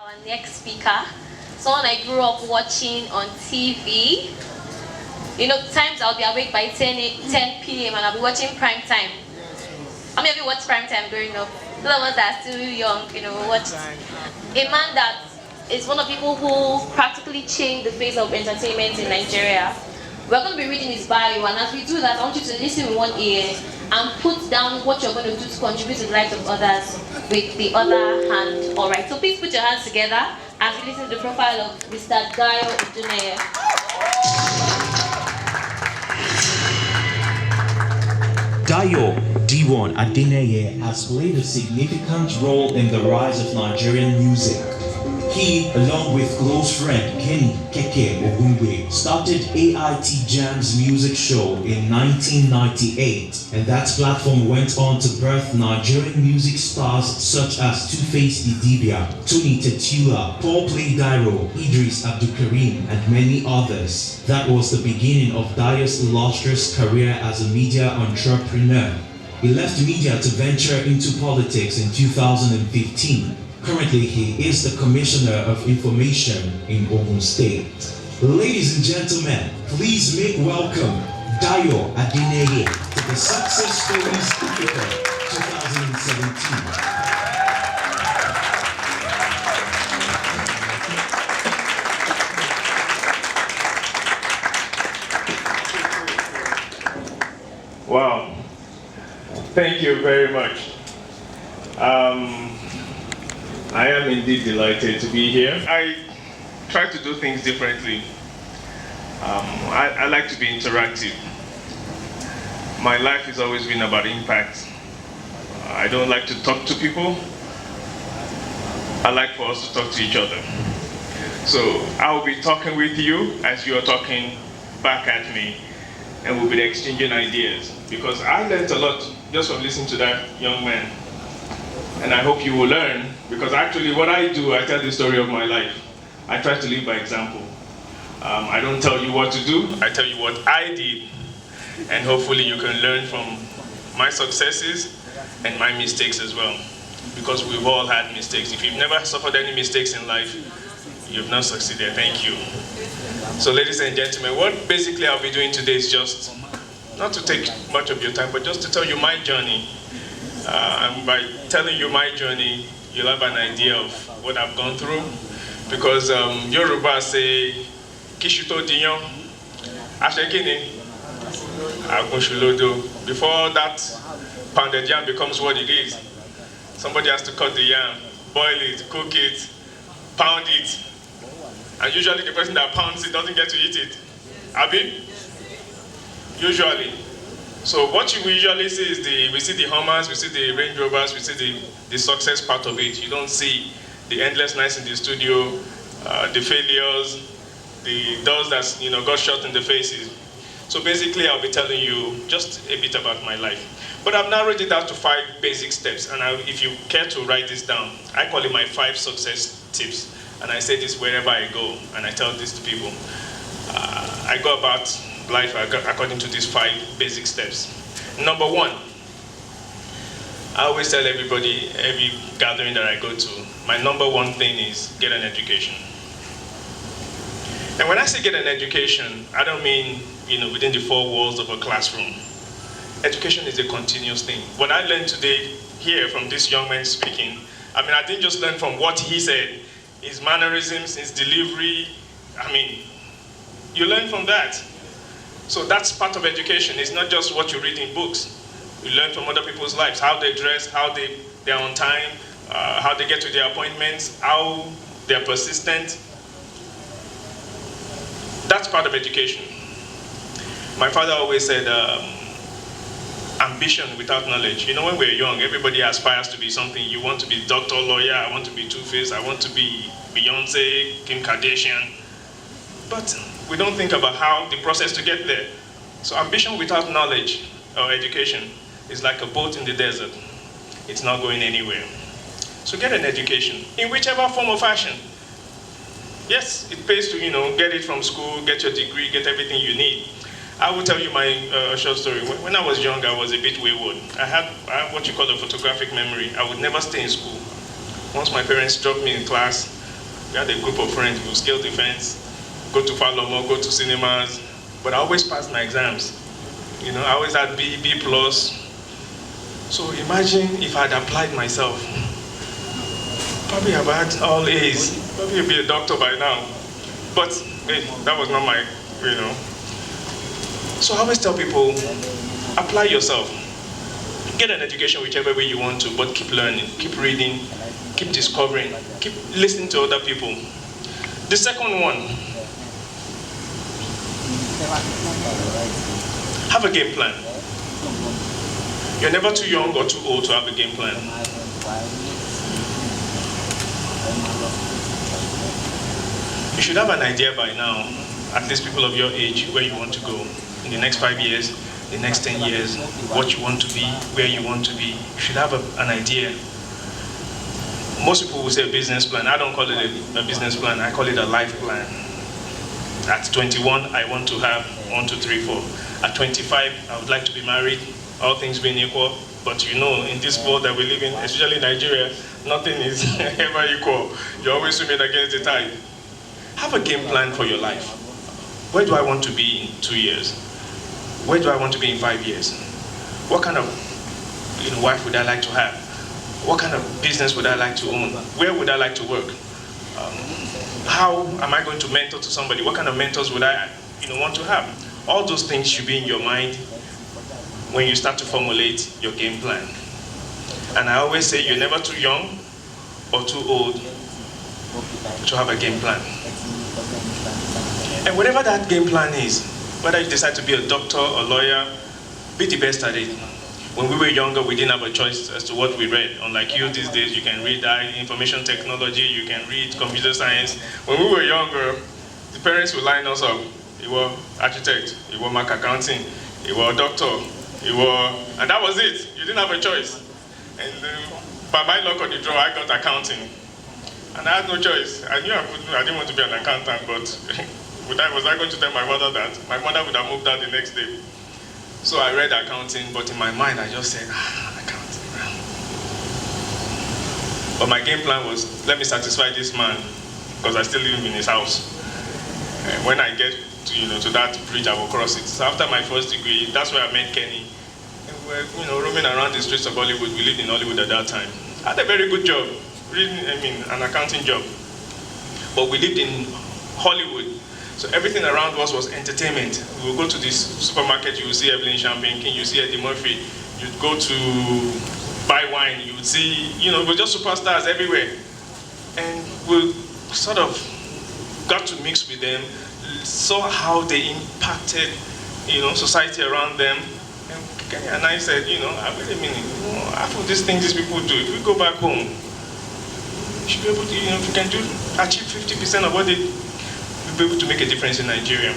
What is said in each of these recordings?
Our next speaker, someone I grew up watching on TV. You know, times I'll be awake by 10 p.m. and I'll be watching prime time. How many of you watched prime time growing up? Those of us that are still young, you know, watched. A man that is one of the people who practically changed the face of entertainment in Nigeria. We're going to be reading his bio, and as we do that, I want you to listen with one ear and put down what you're going to do to contribute to the lives of others with the other hand. All right, so please put your hands together as we listen to the profile of Mr. Dayo Adeneye. Dayo Adeneye has played a significant role in the rise of Nigerian music. He, along with close friend Kenny Keke Ogungwe, started AIT Jam's music show in 1998, and that platform went on to birth Nigerian music stars such as Two-Face Idibia, Tony Tetula, Paul Play Dairo, Idris Abdulkarim, and many others. That was the beginning of Dayo's illustrious career as a media entrepreneur. He left media to venture into politics in 2015. Currently, he is the Commissioner of Information in Ogun State. Ladies and gentlemen, please make welcome Dayo Adeneye to the Success Stories Theater 2017. Wow. Thank you very much. I am indeed delighted to be here. I try to do things differently. I like to be interactive. My life has always been about impact. I don't like to talk to people. I like for us to talk to each other. So I will be talking with you as you are talking back at me, and we'll be exchanging ideas. Because I learned a lot just from listening to that young man. And I hope you will learn, because actually what I do, I tell the story of my life. I try to live by example. I don't tell you what to do, I tell you what I did. And hopefully you can learn from my successes and my mistakes as well. Because we've all had mistakes. If you've never suffered any mistakes in life, you've not succeeded. Thank you. So ladies and gentlemen, what basically I'll be doing today is just, not to take much of your time, but just to tell you my journey. And by telling you my journey, you'll have an idea of what I've gone through. Because Yoruba say, Kishuto Diyon, Ashekini, Agunshulodo. Before that pounded yam becomes what it is, somebody has to cut the yam, boil it, cook it, pound it. And usually the person that pounds it doesn't get to eat it. Abi? Usually. So what you usually see is we see the Hummers, we see the Range Rovers, we see the success part of it. You don't see the endless nights in the studio, the failures, those that got shot in the faces. So basically, I'll be telling you just a bit about my life. But I've narrowed it down to 5 basic steps, and if you care to write this down, I call it my 5 success tips. And I say this wherever I go, and I tell this to people. I go about life according to these 5 basic steps. Number 1, I always tell everybody, every gathering that I go to, my number 1 thing is get an education. And when I say get an education, I don't mean within the 4 walls of a classroom. Education is a continuous thing. What I learned today here from this young man speaking, I didn't just learn from what he said, his mannerisms, his delivery. You learn from that. So that's part of education. It's not just what you read in books. You learn from other people's lives, how they dress, how they're on time, how they get to their appointments, how they're persistent. That's part of education. My father always said, ambition without knowledge. When we're young, everybody aspires to be something. You want to be doctor, lawyer, I want to be Two-Face, I want to be Beyonce, Kim Kardashian. But we don't think about how the process to get there. So ambition without knowledge or education is like a boat in the desert. It's not going anywhere. So get an education in whichever form or fashion. Yes, it pays to get it from school, get your degree, get everything you need. I will tell you my short story. When I was young, I was a bit wayward. I had what you call a photographic memory. I would never stay in school. Once my parents dropped me in class, We had a group of friends. We would scale the fence, go to Falomo, go to cinemas. But I always passed my exams. You know, I always had B plus. So imagine if I'd applied myself. Probably I've had all A's. Probably I'd be a doctor by now. But hey, that was not my, you know. So I always tell people, apply yourself. Get an education whichever way you want to, but keep learning, keep reading, keep discovering, keep listening to other people. The second one, have a game plan. You're never too young or too old to have a game plan. You should have an idea by now, at least people of your age, where you want to go in the next 5 years, the next 10 years, what you want to be, where you want to be. You should have an idea. Most people will say a business plan. I don't call it a business plan, I call it a life plan. At 21, I want to have 1, 2, 3, 4. At 25, I would like to be married, all things being equal. But you know, in this world that we live in, especially Nigeria, nothing is ever equal. You're always swimming against the tide. Have a game plan for your life. Where do I want to be in 2 years? Where do I want to be in 5 years? What kind of wife would I like to have? What kind of business would I like to own? Where would I like to work? How am I going to mentor to somebody? What kind of mentors would I want to have? All those things should be in your mind when you start to formulate your game plan. And I always say you're never too young or too old to have a game plan. And whatever that game plan is, whether you decide to be a doctor or lawyer, be the best at it. When we were younger, we didn't have a choice as to what we read. Unlike you these days, you can read information technology, you can read computer science. When we were younger, the parents would line us up. You were architect, you were mark accounting, you were a doctor, and that was it. You didn't have a choice. And by my luck on the draw, I got accounting. And I had no choice. I knew I didn't want to be an accountant, but was I going to tell my mother that? My mother would have moved out the next day. So I read accounting, but in my mind I just said, accounting. But my game plan was, let me satisfy this man, because I still live in his house. And when I get to that bridge, I will cross it. So after my first degree, that's where I met Kenny. And we were roaming around the streets of Hollywood. We lived in Hollywood at that time. I had a very good job, an accounting job. But we lived in Hollywood. So everything around us was entertainment. We would go to this supermarket, you would see Evelyn Champagne King, you see Eddie Murphy. You'd go to buy wine, you would see, we're just superstars everywhere. And we sort of got to mix with them, saw how they impacted, society around them. And I said, wait a minute, half of these things these people do, if we go back home, we should be able to, if we can achieve 50% of what they be able to make a difference in Nigeria.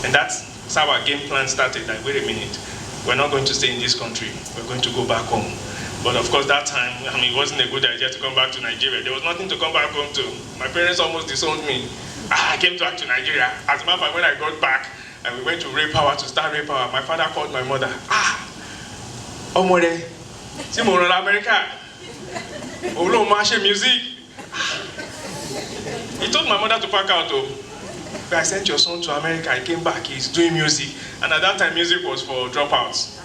And that's how our game plan started. Like, wait a minute, we're not going to stay in this country, we're going to go back home. But of course that time, it wasn't a good idea to come back to Nigeria. There was nothing to come back home to. My parents almost disowned me. I came back to Nigeria. As a matter of fact, when I got back and we went to Ray Power to start Ray Power, my father called my mother. Omore, see Monalisa America. Olo Mashe music. He told my mother to pack out. I sent your son to America, he came back, he's doing music. And at that time, music was for dropouts.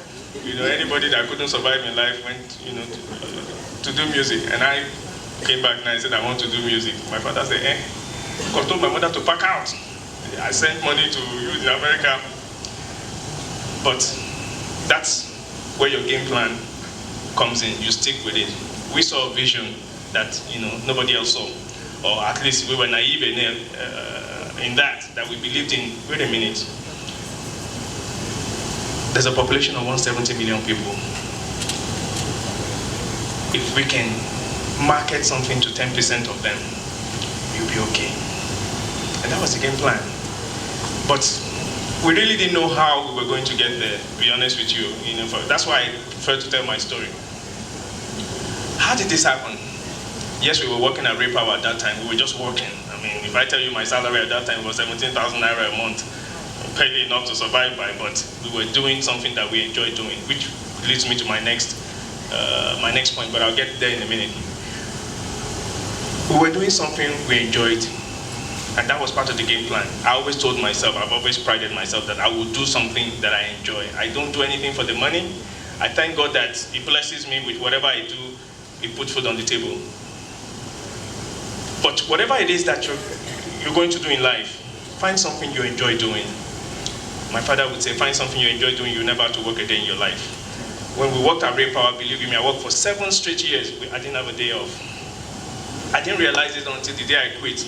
Anybody that couldn't survive in life went, to do music. And I came back and I said, I want to do music. My father said, I told my mother to pack out. I sent money to you in America. But that's where your game plan comes in, you stick with it. We saw a vision that, nobody else saw. Or at least we were naive in that we believed in. Wait a minute. There's a population of 170 million people. If we can market something to 10% of them, you'll be okay. And that was the game plan. But we really didn't know how we were going to get there, to be honest with you. That's why I prefer to tell my story. How did this happen? Yes, we were working at Ray Power at that time. We were just working. If I tell you my salary at that time was 17,000 naira a month, barely enough to survive by, but we were doing something that we enjoy doing, which leads me to my next point, but I'll get there in a minute. We were doing something we enjoyed, and that was part of the game plan. I always told myself, I've always prided myself that I will do something that I enjoy. I don't do anything for the money. I thank God that He blesses me with whatever I do, He puts food on the table. But whatever it is that you're going to do in life, find something you enjoy doing. My father would say, find something you enjoy doing, you never have to work a day in your life. When we worked at Ray Power, believe me, I worked for 7 straight years. I didn't have a day off. I didn't realize it until the day I quit.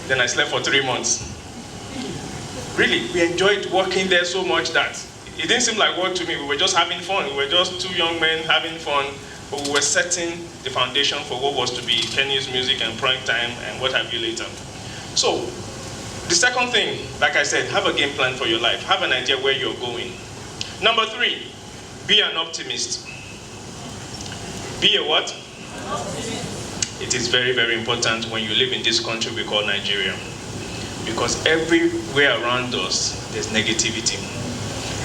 Then I slept for 3 months. Really, we enjoyed working there so much that it didn't seem like work to me. We were just having fun. We were just 2 young men having fun, but we were setting the foundation for what was to be Kenny's music and prime time and what have you later. So, the second thing, like I said, have a game plan for your life. Have an idea where you're going. Number 3, be an optimist. Be a what? It is very, very important when you live in this country we call Nigeria. Because everywhere around us, there's negativity.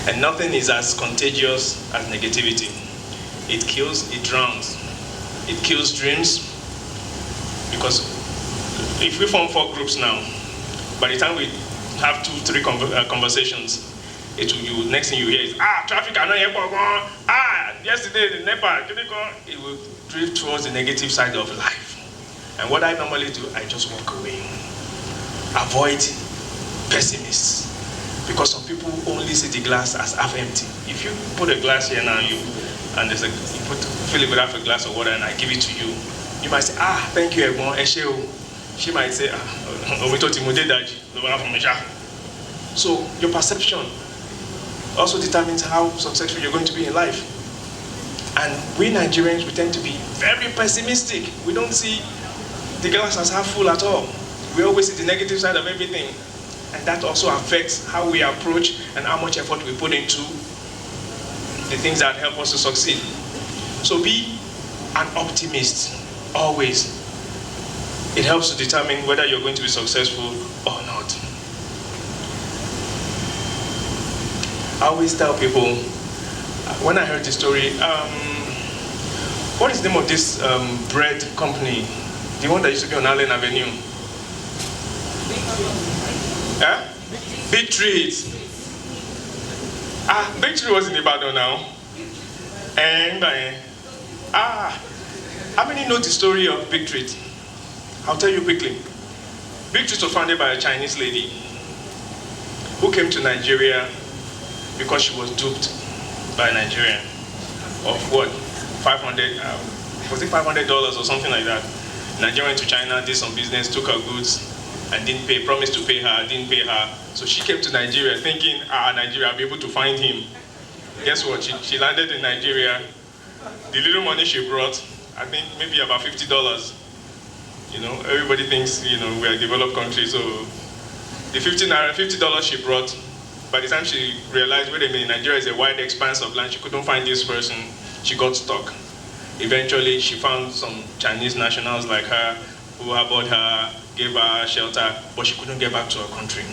And nothing is as contagious as negativity. It kills, it drowns. It kills dreams. Because if we form 4 groups now, by the time we have 2, 3 conversations, next thing you hear is, traffic, I know yesterday the NEPA, it will drift towards the negative side of life. And what I normally do, I just walk away. Avoid pessimists. Because some people only see the glass as half empty. If you put a glass here now, and you fill it with half a glass of water and I give it to you, you might say, thank you, Egbon, Esheo. She might say, so your perception also determines how successful you're going to be in life. And we Nigerians, we tend to be very pessimistic. We don't see the glass as half full at all. We always see the negative side of everything. And that also affects how we approach and how much effort we put into the things that help us to succeed. So be an optimist, always. It helps to determine whether you're going to be successful or not. I always tell people, when I heard the story, what is the name of this bread company? The one that used to be on Allen Avenue? Big Trees. Big Tree was in Ibadan now. And how many know the story of Big Tree? I'll tell you quickly. Big Tree was founded by a Chinese lady who came to Nigeria because she was duped by a Nigerian of what? Was it $500 or something like that? Nigeria went to China, did some business, took her goods, and didn't pay, promised to pay her, didn't pay her. So she came to Nigeria thinking, Nigeria, I'll be able to find him. Guess what? She landed in Nigeria. The little money she brought, I think maybe about $50. You know, everybody thinks, you know, we're a developed country, so the $50 she brought, by the time she realized, wait a minute, Nigeria is a wide expanse of land, she couldn't find this person, she got stuck. Eventually, she found some Chinese nationals like her, who harbored her, gave her shelter, but she couldn't get back to her country.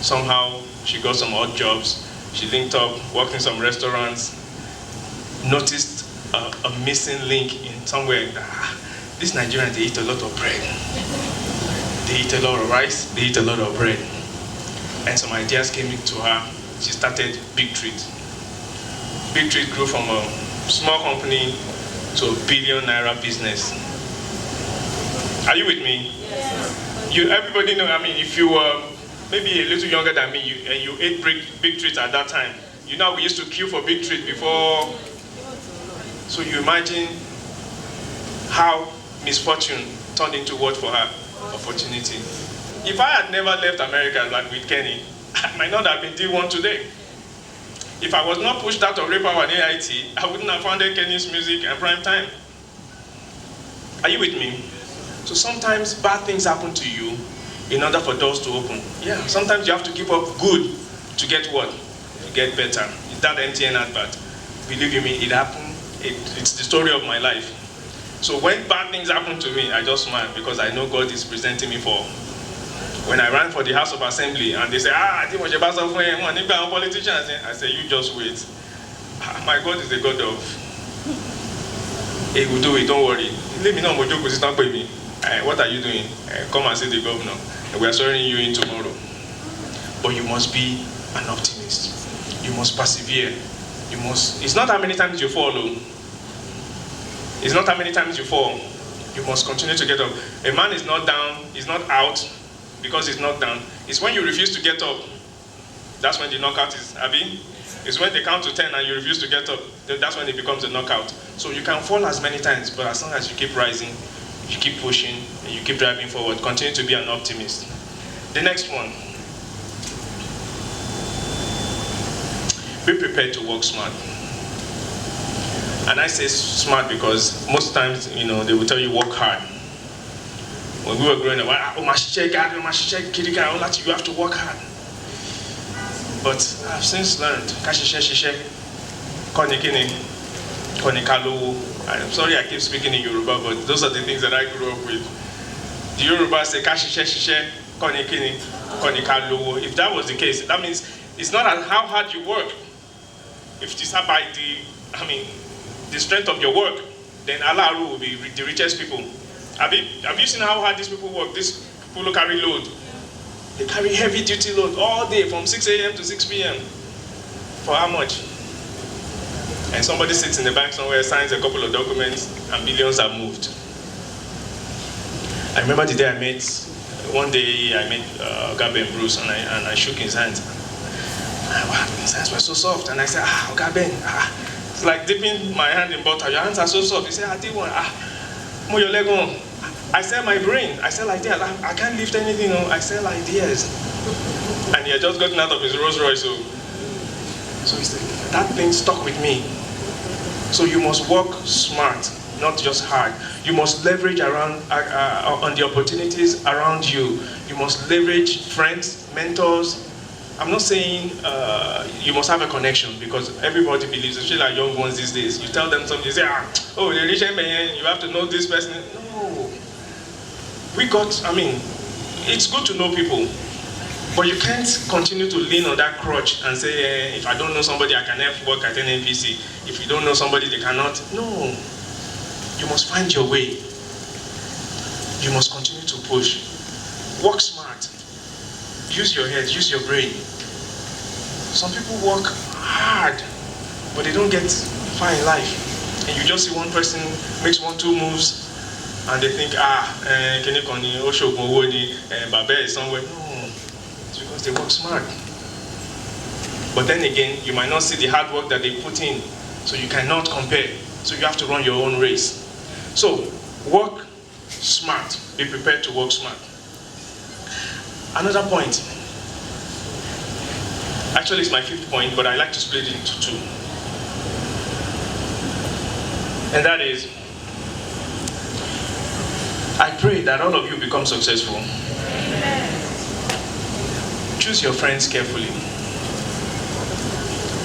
Somehow, she got some odd jobs, she linked up, worked in some restaurants, noticed a missing link in somewhere. These Nigerians, they eat a lot of bread. They eat a lot of rice, they eat a lot of bread. And some ideas came into her. She started Big Treat. Big Treat grew from a small company to $1 billion business. Are you with me? Yes. Everybody know, I mean, if you were maybe a little younger than me, and you ate Big Treat at that time, you know we used to queue for Big Treat before. So you imagine how misfortune turned into what for her? Opportunity. If I had never left America like with Kenny, I might not have been D1 today. If I was not pushed out of Ray Power and AIT, I wouldn't have founded Kenny's Music and Prime Time. Are you with me? So sometimes bad things happen to you in order for doors to open. Yeah, sometimes you have to keep up good to get what? To get better. It's that MTN advert. Believe you me, it happened. It's the story of my life. So when bad things happen to me, I just smile because I know God is presenting me for. When I ran for the House of Assembly and they say, I think what about some politicians? I say, you just wait. My God is the God of, he will do it, don't worry. Let me know, Mojo, because it's not by me. what are you doing? Come and see the governor. We are swearing you in tomorrow. But you must be an optimist. You must persevere. It's not how many times you fall. It's not how many times you fall. You must continue to get up. A man is not down, he's not out because he's not down. It's when you refuse to get up. That's when the knockout is, Abi. It's when they count to 10 and you refuse to get up. That's when it becomes a knockout. So you can fall as many times, but as long as you keep rising, you keep pushing, and you keep driving forward, continue to be an optimist. The next one. Be prepared to work smart. And I say smart because most times, they will tell you work hard. When we were growing up, you have to work hard. But I've since learned, I'm sorry I keep speaking in Yoruba, but those are the things that I grew up with. The Yoruba say, if that was the case, that means it's not how hard you work. If it is by the strength of your work, then Allah will be the richest people. Have you seen how hard these people work? These people who carry load. They carry heavy duty load all day from 6 a.m. to 6 p.m. For how much? And somebody sits in the bank somewhere, signs a couple of documents, and billions are moved. I remember the day one day I met Gaben Bruce, and I shook his hands. Wow, his hands were so soft. And I said, Gaben, it's like dipping my hand in butter. Your hands are so soft. He said, I did one. Mo your leg on. I sell my brain. I sell ideas. I can't lift anything. I sell ideas. And he had just gotten out of his Rolls Royce. So he said, that thing stuck with me. So you must work smart, not just hard. You must leverage around on the opportunities around you. You must leverage friends, mentors. I'm not saying you must have a connection, because everybody believes, especially like young ones these days. You tell them something, you say, oh, the rich man, you have to know this person. No. It's good to know people, but you can't continue to lean on that crutch and say, if I don't know somebody, I can never work at an NPC. If you don't know somebody, they cannot. No. You must find your way. You must continue to push. Work smart. Use your head, use your brain. Some people work hard, but they don't get far in life. And you just see one person makes 1-2 moves, and they think, Babe is somewhere. No, it's because they work smart. But then again, you might not see the hard work that they put in, so you cannot compare. So you have to run your own race. So, work smart. Be prepared to work smart. Another point. Actually, it's my 5th point, but I like to split it into 2. And that is, I pray that all of you become successful. Choose your friends carefully.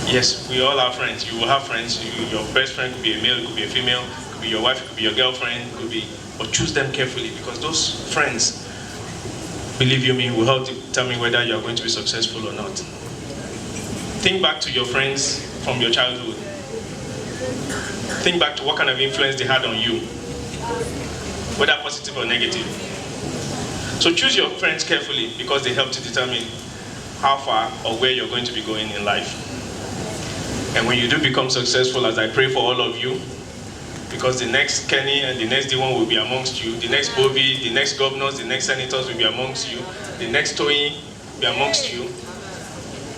Yes, we all have friends. You will have friends. Your best friend could be a male, could be a female, could be your wife, could be your girlfriend, but choose them carefully, because those friends, believe you me, will help determine whether you are going to be successful or not. Think back to your friends from your childhood. Think back to what kind of influence they had on you, whether positive or negative. So choose your friends carefully, because they help to determine how far or where you're going to be going in life. And when you do become successful, as I pray for all of you, because the next Kenny and the next D1 will be amongst you, the next Bovi, the next governors, the next senators will be amongst you, the next Toyin will be amongst you.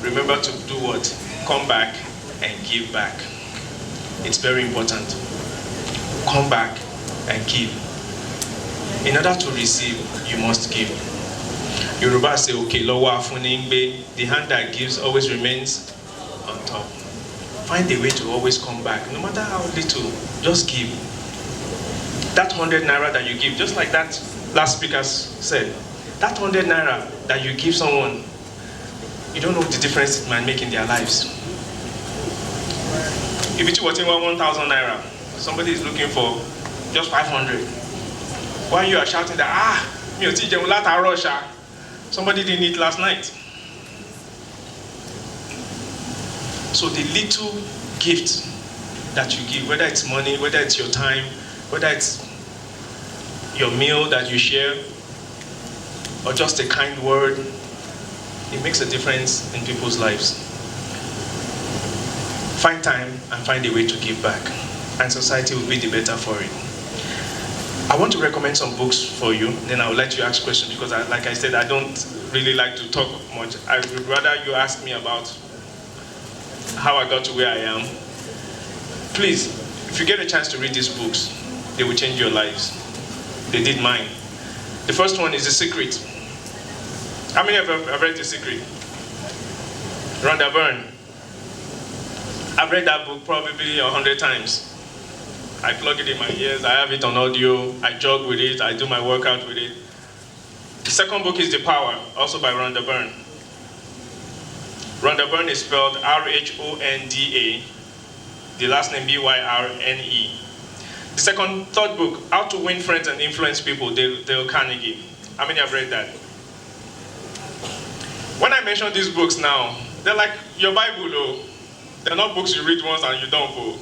Remember to do what? Come back and give back. It's very important. Come back and give. In order to receive, you must give. Yoruba say, okay, the hand that gives always remains on top. Find a way to always come back, no matter how little, just give. That 100 naira that you give, just like that last speaker said, that 100 naira that you give someone, you don't know the difference it might make in their lives. If it's worth 1,000 naira, somebody is looking for just 500. While you are shouting that, somebody didn't eat last night. So the little gift that you give, whether it's money, whether it's your time, whether it's your meal that you share, or just a kind word, it makes a difference in people's lives. Find time and find a way to give back, and society will be the better for it. I want to recommend some books for you, then I would like you to ask questions, because like I said, I don't really like to talk much. I would rather you ask me about how I got to where I am. Please, if you get a chance to read these books, they will change your lives. They did mine. The first one is The Secret. How many of you have read The Secret? Rhonda Byrne. I've read that book probably 100 times. I plug it in my ears, I have it on audio, I jog with it, I do my workout with it. The second book is The Power, also by Rhonda Byrne. Rhonda Byrne is spelled R-H-O-N-D-A, the last name B-Y-R-N-E. The third book, How to Win Friends and Influence People, Dale Carnegie. How many have read that? When I mention these books now, they're like your Bible, though. They're not books you read once and you don't go.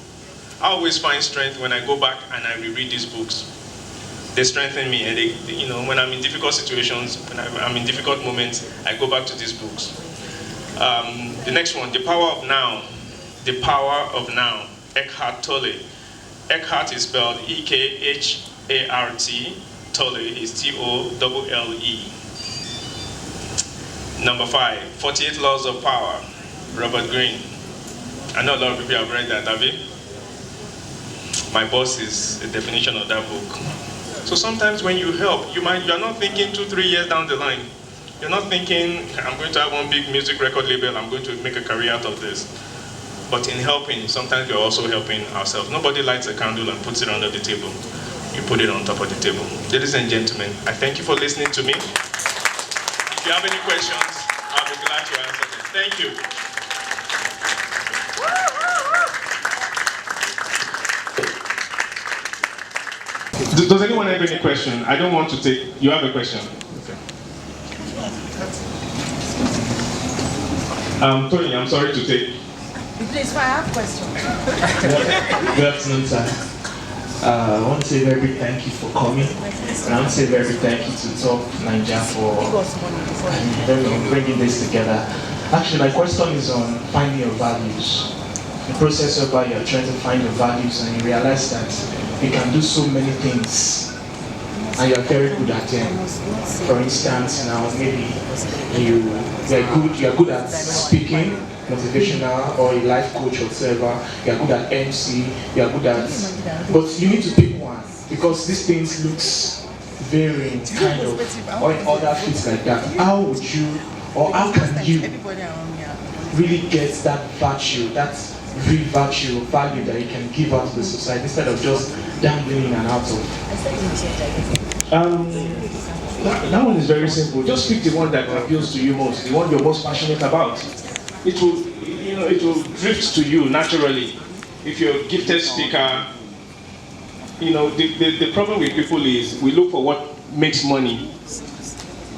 I always find strength when I go back and I reread these books. They strengthen me, and they, when I'm in difficult situations, when I'm in difficult moments, I go back to these books. The next one, The Power of Now. The Power of Now, Eckhart Tolle. Eckhart is spelled E-K-H-A-R-T. Tolle is T-O-L-L-E. Number 5, 48 Laws of Power, Robert Greene. I know a lot of people have read that, have you? My boss is a definition of that book. So sometimes when you help, you're not thinking 2-3 years down the line. You're not thinking, I'm going to have one big music record label, I'm going to make a career out of this. But in helping, sometimes you're also helping ourselves. Nobody lights a candle and puts it under the table. You put it on top of the table. Ladies and gentlemen, I thank you for listening to me. If you have any questions, I'll be glad to answer them. Thank you. Does anyone have any question? I don't want to take. You have a question? Okay. Toyin, I'm sorry to take. Please, I have questions. Good afternoon, sir. I want to say very big thank you for coming. And I want to say very big thank you to TopNaija for bringing this together. Actually, my question is on finding your values. The process whereby you're trying to find your values and you realize that you can do so many things and you're very good at them. For instance, now maybe you're good at speaking, motivational, or a life coach or whatever. You're good at MC, you're good at, but you need to pick one because these things looks varying kind of, or in other fields like that. How would you, or how can you really get that virtue, that real virtue or value that you can give out to the society instead of just gambling in and out of? That one is very simple. Just pick the one that appeals to you most, the one you're most passionate about. It will drift to you naturally. If you're a gifted speaker, the problem with people is we look for what makes money.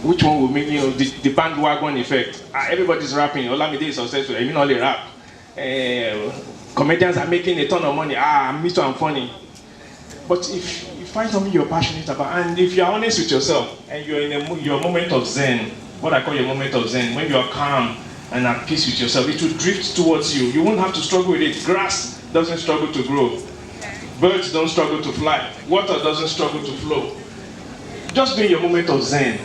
Which one will make, the bandwagon effect. Everybody's rapping. Olamide is successful. I mean, only rap. Comedians are making a ton of money. Me too, I'm funny. But if you find something you're passionate about, and if you're honest with yourself, and you're in your moment of zen, what I call your moment of zen, when you're calm and at peace with yourself, it will drift towards you. You won't have to struggle with it. Grass doesn't struggle to grow. Birds don't struggle to fly. Water doesn't struggle to flow. Just be in your moment of zen.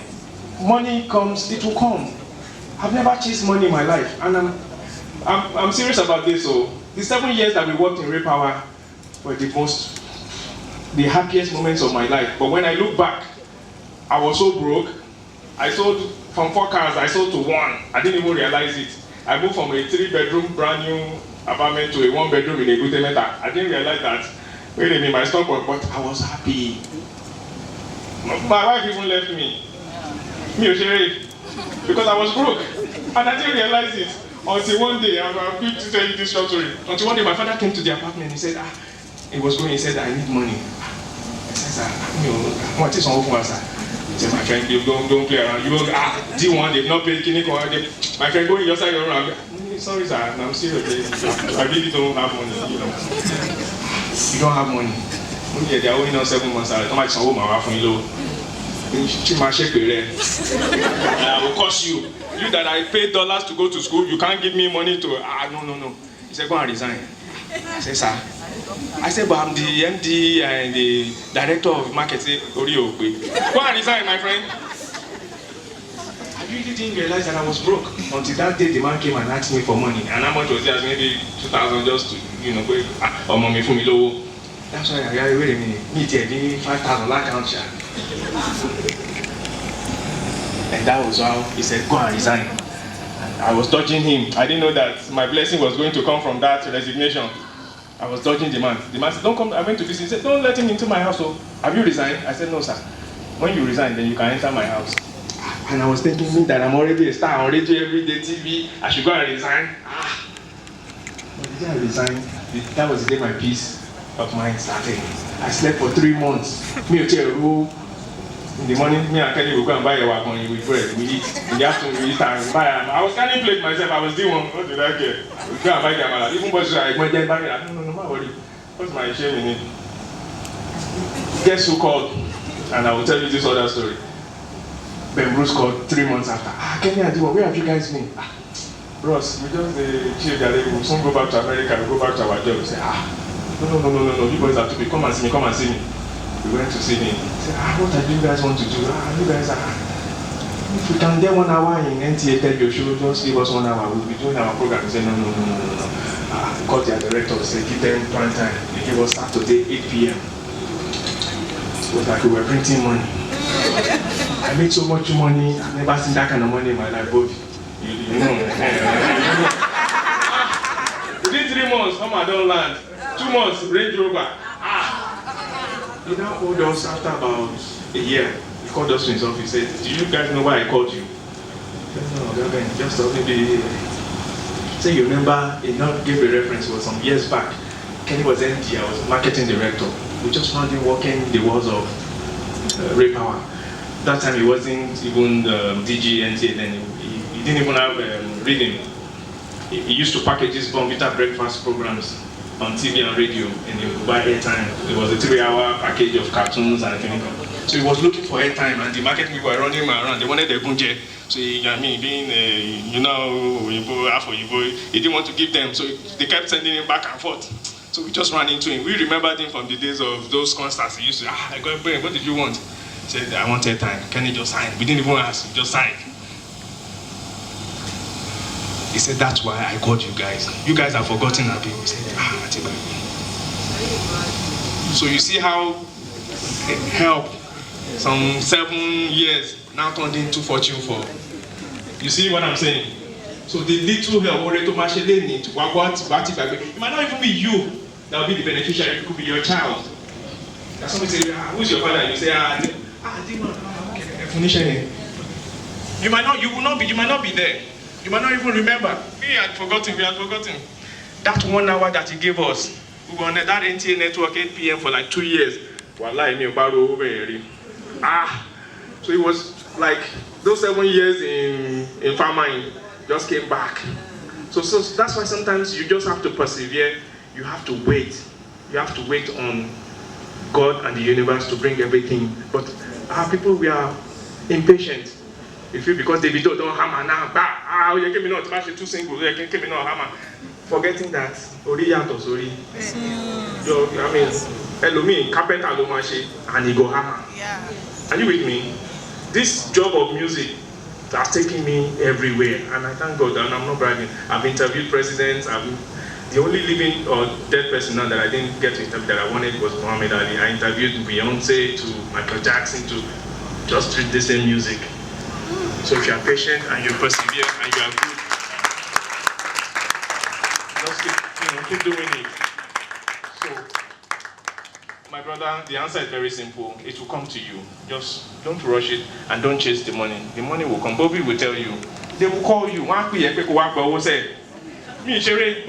Money comes, it will come. I've never chased money in my life, and I'm serious about this. So the 7 years that we worked in Ray Power were the happiest moments of my life. But when I look back, I was so broke. I sold from 4 cars, I sold to 1. I didn't even realize it. I moved from a 3-bedroom brand new apartment to a 1-bedroom in a good meta. I didn't realize that. Wait a minute, my stock was, but I was happy. My wife even left me. Because I was broke. And I didn't realize it until one day. I'm going to tell you this short story. Until one day my father came to the apartment. He said, he was going, he said, I need money. I said, what is on sir? He said, my friend, don't play around. D1, they've not paid Kiniko. My friend, go in your side of the room. Sorry, sir, I'm serious. I really don't have money, You don't have money. Only they are owing us 7 months. I told some woman from low. And I will curse you. You that I paid dollars to go to school, you can't give me money to. No. He said, go and resign. I said, sir. I said, but I'm the MD and the director of marketing. Go and resign, my friend. I really didn't realize that I was broke until that day the man came and asked me for money. And how much was it? Maybe 2,000 just to, go, or mommy for me low. That's why I wait a minute. Me take 5,000 account share. And that was how he said, go and resign. And I was dodging him. I didn't know that my blessing was going to come from that resignation. I was dodging the man. The man said, don't come. I went to visit. He said, don't let him into my house. So, have you resigned? I said, no, sir. When you resign, then you can enter my house. And I was thinking that I'm already a star on radio everyday TV. I should go and resign. But the day I resigned, that was the day my peace of mind started. I slept for 3 months. Me tell you, in the morning, me and Kenny will go and buy a wagon with bread. We eat. In the afternoon, we eat and buy. I was carrying plate myself. I was doing one. What did I get? We go and buy the amala. Even boys I went there buy it. No, not worry. What's my shame in it? Guess who called? And I will tell you this other story. Ben Bruce called 3 months after. Kenny and Diwa, where have you guys been? Ross, we just chill that we will soon go back to America. We go back to our job. We say, no. You boys have to be. Come and see me. We went to see him. He said, what do you guys want to do? You guys are. If we can get 1 hour in NTA your show, just give us 1 hour. We'll be doing our program. He said, no. We called their director, said, give them prime time. They gave us Saturday, 8 p.m. It was like we were printing money. I made so much money. I've never seen that kind of money in my life, Bovi. You know. Within 3 months, I don't land. 2 months, Range Rover. He now called us after about a year. He called us to his office. He said, do you guys know why I called you? I said, no, just maybe. Say you remember, he now gave a reference. It was some years back. Kenny was MD, I was marketing director. We just found him walking the walls of Ray Power. That time he wasn't even DG NTA, then he didn't even have reading. He used to package his Bonvita breakfast programs on TV and radio, and he would buy airtime. It was a 3-hour package of cartoons and everything. So he was looking for airtime, and the market people were running him around. They wanted the gunje. So being half Oyibo, he didn't want to give them. So they kept sending him back and forth. So we just ran into him. We remembered him from the days of those concerts. He used to, I got a brain. What did you want? He said, I want airtime. Can he just sign? We didn't even ask. He just signed. He said, that's why I called you guys. You guys have forgotten Abi. We said, so you see how help, some 7 years, now turned into fortune for. You see what I'm saying? So the little help, it might not even be you that will be the beneficiary. It could be your child. That somebody say, who's your father? You say, you might not be there. You might not even remember. We had forgotten. That 1 hour that he gave us, we were on that NTA network 8 p.m. for like 2 years. So it was like those 7 years in farming just came back. So that's why sometimes you just have to persevere. You have to wait. You have to wait on God and the universe to bring everything. But our people, we are impatient. If you, because David don't hammer now, you give me not smash 2 singles, you can give me not hammer. Forgetting that, sorry. I mean, hello me, carpenter and he go hammer. Yeah. Are you with me? This job of music has taken me everywhere, and I thank God, and I'm not bragging. I've interviewed presidents. The only living or dead person now that I didn't get to interview that I wanted was Muhammad Ali. I interviewed Beyonce to Michael Jackson to just treat the same music. So if you are patient and you persevere and you are good, just keep doing it. So, my brother, the answer is very simple. It will come to you. Just don't rush it and don't chase the money. The money will come. Bovi will tell you. They will call you. But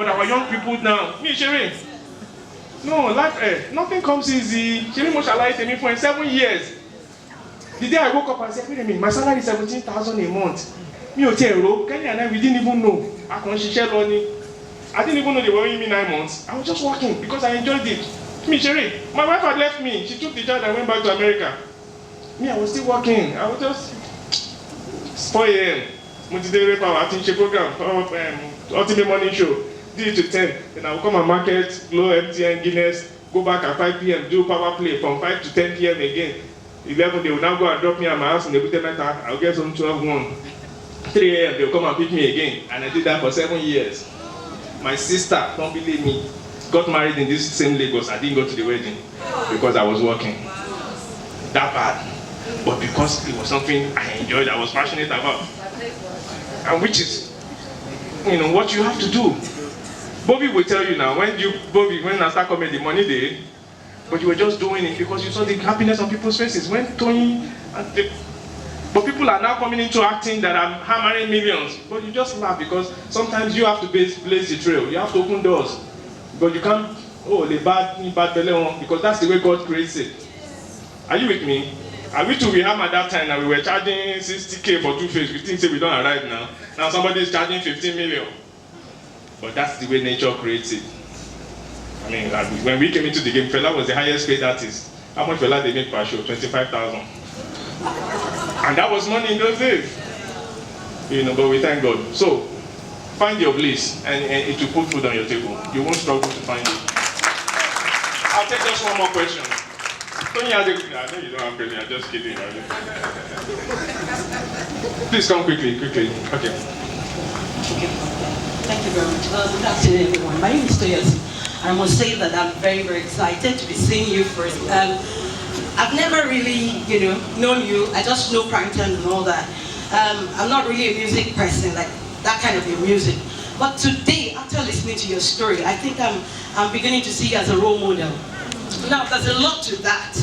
our young people now, no, life, nothing comes easy. For 7 years. The day I woke up and said, wait a minute, my salary is 17,000 a month. Kenny and I, we didn't even know. I didn't even know they were owing me 9 months. I was just working because I enjoyed it. Me, Sherry, my wife had left me. She took the child and went back to America. Me, I was still working. I was just 4 a.m. Multi-day power, attention program, ultimate morning show. Did it to 10. Then I will come and market, blow MTN, Guinness, go back at 5 p.m., do power play from 5 to 10 p.m. again. 11, they will now go and drop me at my house in the Butemet. I'll get some 12, 1. 3 a.m., they will come and pick me again. And I did that for 7 years. My sister, don't believe me, got married in this same Lagos. I didn't go to the wedding because I was working. That bad. But because it was something I enjoyed, I was passionate about. And which is, what you have to do. Bovi will tell you now, when I start coming the money day, but you were just doing it because you saw the happiness on people's faces. When Toyin, but people are now coming into acting that are hammering millions. But you just laugh because sometimes you have to blaze the trail. You have to open doors. But you can't, the bad belly, because that's the way God creates it. Are you with me? And we hammered that time and we were charging 60K for 2 phase. We think we don't arrive now. Now somebody is charging 15 million. But that's the way nature creates it. I mean, when we came into the game, Fela was the highest paid artist. How much Fela they make per show? 25,000. And that was money in those days. But we thank God. So, find your bliss and it will put food on your table. You won't struggle to find it. I'll take just one more question. I know you don't have question, I'm just kidding. Please come quickly. Okay. Okay. Thank you very much. Good afternoon, everyone. My name is Toyin, and I must say that I'm very, very excited to be seeing you first. I've never really, known you. I just know Primetime and all that. I'm not really a music person, like that kind of music. But today, after listening to your story, I think I'm beginning to see you as a role model. Now, there's a lot to that,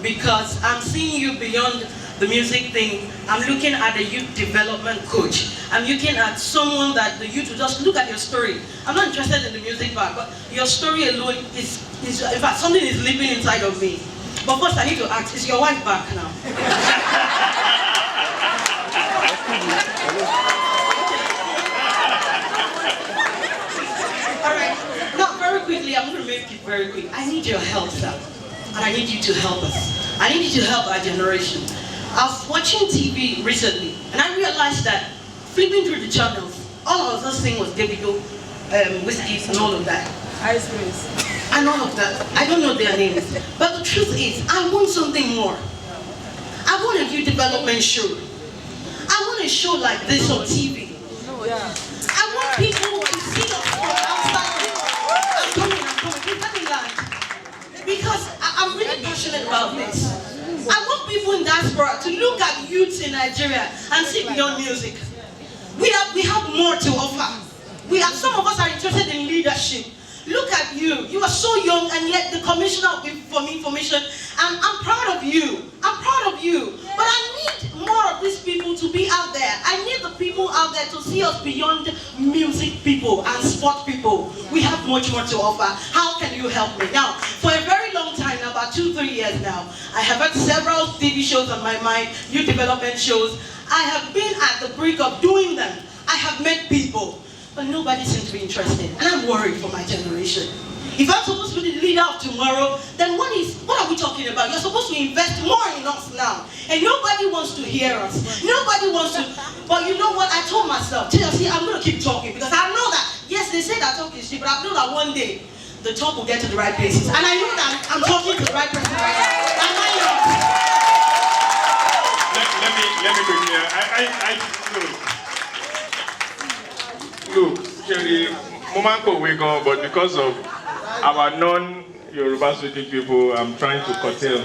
because I'm seeing you beyond the music thing. I'm looking at a youth development coach. I'm looking at someone that the youth will just look at your story. I'm not interested in the music part, but your story alone is in fact, something is living inside of me. But first, I need to ask, is your wife back now? All right. Now, very quickly, I'm going to make it very quick. I need your help, sir. And I need you to help us. I need you to help our generation. I was watching TV recently, and I realized that flipping through the channels, all I was just seeing was Davido, Whiskies, and all of that. Ice Prince. And all of that. I don't know their names. But the truth is, I want something more. I want a youth development show. I want a show like this on TV. I want people to see us from outside. I'm coming. Please let me land. Because I'm really passionate about this. I want people in diaspora to look at youths in Nigeria and see beyond music. We have more to offer. Some of us are interested in leadership. Look at you. You are so young, and yet the Commissioner for Information, I'm proud of you. I'm proud of you. But I need more of these people to be out there. I need the people out there to see us beyond music people and sport people. We have much more to offer. How can you help me? Now, for a very long time, now, about 2-3 years now, I have had several TV shows on my mind, youth development shows. I have been at the brink of doing them. I have met people, but nobody seems to be interested. And I'm worried for my generation. If I'm supposed to be the leader of tomorrow, then what are we talking about? You're supposed to invest more in us now. And nobody wants to hear us. Nobody wants to. But you know what? I told myself, see, I'm going to keep talking, because I know that, yes, they say that talk is cheap, but I know that one day, the talk will get to the right places. And I know that I'm talking to the right person right now. Am I not? Look, Jerry, Momanko we go, but because of our non-Yoruba speaking people, I'm trying to curtail.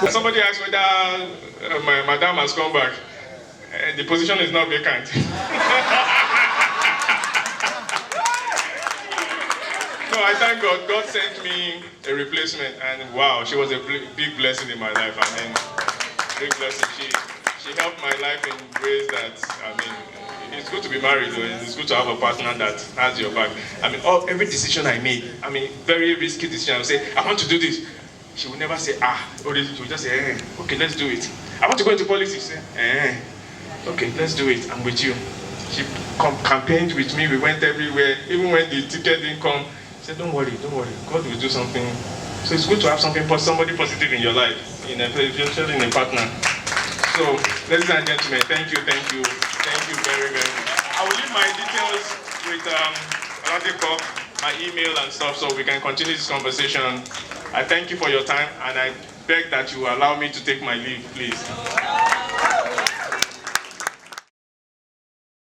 Somebody asked whether my madam has come back. The position is not vacant. No, I thank God. God sent me a replacement, and wow, she was a big blessing in my life. I mean, big blessing. She helped my life in ways that, I mean, it's good to be married, and it's good to have a partner that has your back. I mean, every decision I made, I mean, very risky decision, I would say, I want to do this. She would never say, or she would just say, okay, let's do it. I want to go into politics. Okay, let's do it. I'm with you. She campaigned with me. We went everywhere. Even when the ticket didn't come, she said, don't worry, God will do something. So it's good to have somebody positive in your life, especially in a partner. So, ladies and gentlemen, thank you very, very much. I will leave my details with my email and stuff, so we can continue this conversation. I thank you for your time, and I beg that you allow me to take my leave, please.